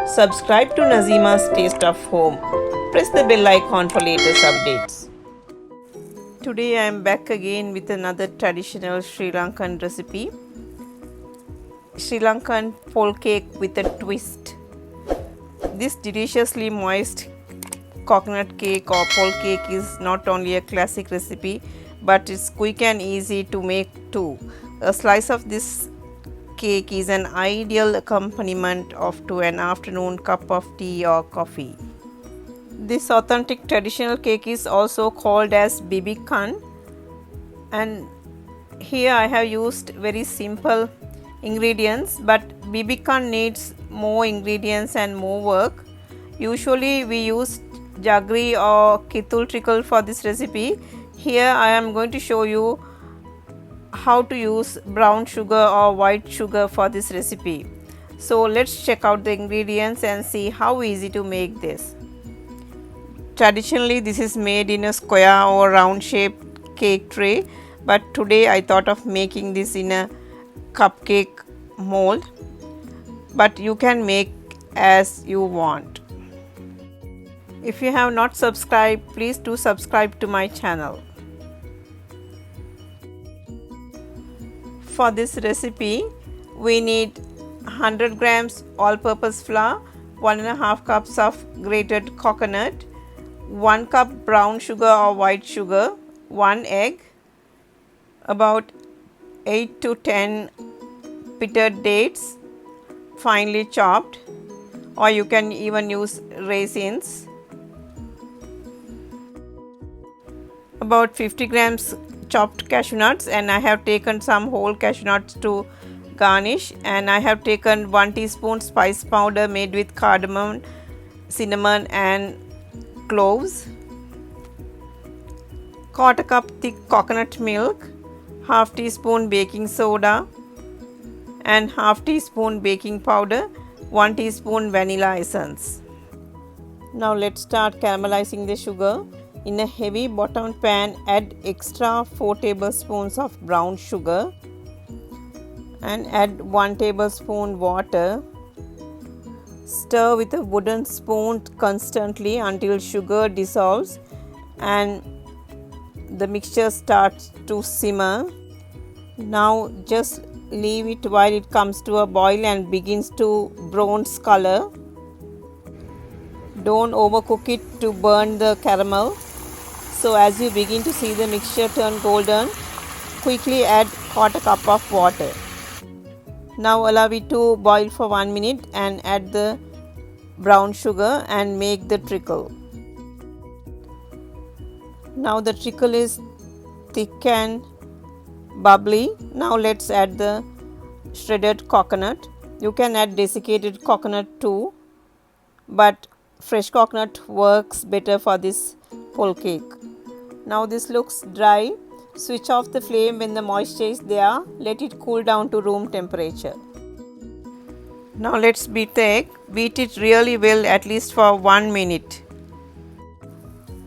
Subscribe to Nazima's Taste of Home. Press the bell icon for latest updates. Today I am back again with another traditional Sri Lankan recipe. Sri Lankan pole cake with a twist. This deliciously moist coconut cake or pole cake is not only a classic recipe but it's quick and easy to make too. A slice of this cake is an ideal accompaniment to an afternoon cup of tea or coffee. This authentic traditional cake is also called as bibikan, and here I have used very simple ingredients, but bibikan needs more ingredients and more work. Usually we use jaggery or kithul treacle for this recipe. Here I am going to show you how to use brown sugar or white sugar for this recipe. So let's check out the ingredients and see how easy to make this. Traditionally this is made in a square or round shaped cake tray, but today I thought of making this in a cupcake mold, but you can make as you want. If you have not subscribed, please do subscribe to my channel. For this recipe, we need 100 grams all-purpose flour, 1.5 cups of grated coconut, 1 cup brown sugar or white sugar, 1 egg, about 8 to 10 pitted dates, finely chopped, or you can even use raisins, about 50 grams chopped cashew nuts, and I have taken some whole cashew nuts to garnish, and I have taken 1 teaspoon spice powder made with cardamom, cinnamon and cloves, 1/4 cup thick coconut milk, 1/2 teaspoon baking soda and 1/2 teaspoon baking powder, 1 teaspoon vanilla essence. Now let's start caramelizing the sugar. In a heavy bottomed pan, add extra 4 tablespoons of brown sugar and add 1 tablespoon water. Stir with a wooden spoon constantly until sugar dissolves and the mixture starts to simmer. Now just leave it while it comes to a boil and begins to bronze color. Don't overcook it to burn the caramel. So as you begin to see the mixture turn golden, quickly add 1/4 cup of water. Now allow it to boil for 1 minute and add the brown sugar and make the trickle. Now the trickle is thick and bubbly. Now let's add the shredded coconut. You can add desiccated coconut too, but fresh coconut works better for this pole cake. Now this looks dry. Switch off the flame when the moisture is there. Let it cool down to room temperature. Now let's beat the egg. Beat it really well, at least for 1 minute.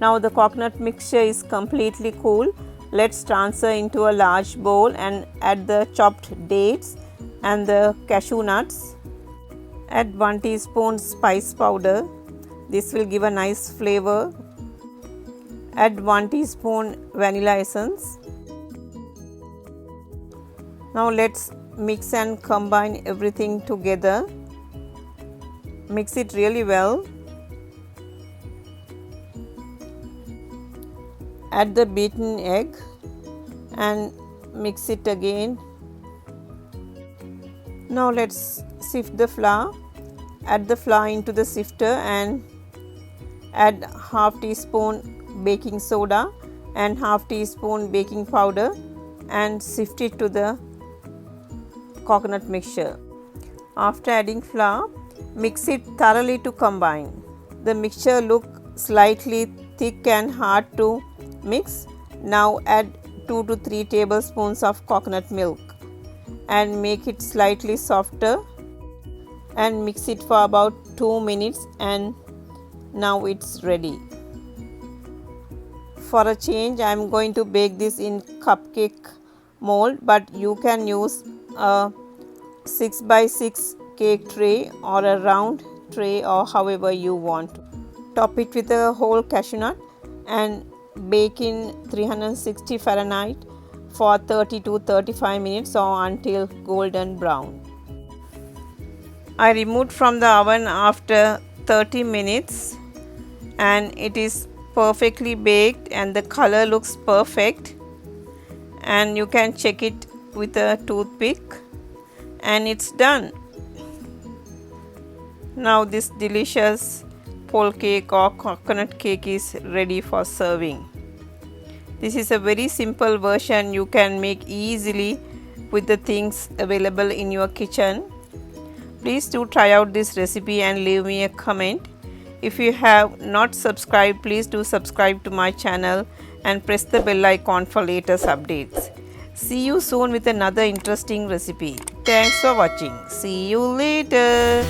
Now the coconut mixture is completely cool. Let's transfer into a large bowl and add the chopped dates and the cashew nuts. Add 1 teaspoon spice powder. This will give a nice flavor. Add 1 teaspoon vanilla essence. Now let's mix and combine everything together. Mix it really well. Add the beaten egg and mix it again. Now let's sift the flour. Add the flour into the sifter and add 1/2 teaspoon baking soda and 1/2 teaspoon baking powder and sift it to the coconut mixture. After adding flour, mix it thoroughly to combine. The mixture looks slightly thick and hard to mix. Now add 2 to 3 tablespoons of coconut milk and make it slightly softer and mix it for about 2 minutes, and now it's ready. For a change, I am going to bake this in cupcake mold, but you can use a 6 by 6 cake tray or a round tray or however you want. Top it with a whole cashew nut and bake in 360 Fahrenheit for 30 to 35 minutes or until golden brown. I removed from the oven after 30 minutes and it is perfectly baked and the color looks perfect, and you can check it with a toothpick, and it's done. Now this delicious pole cake or coconut cake is ready for serving. This is a very simple version you can make easily with the things available in your kitchen. Please do try out this recipe and leave me a comment. If you have not subscribed, please do subscribe to my channel and press the bell icon for latest updates. See you soon with another interesting recipe. Thanks for watching. See you later.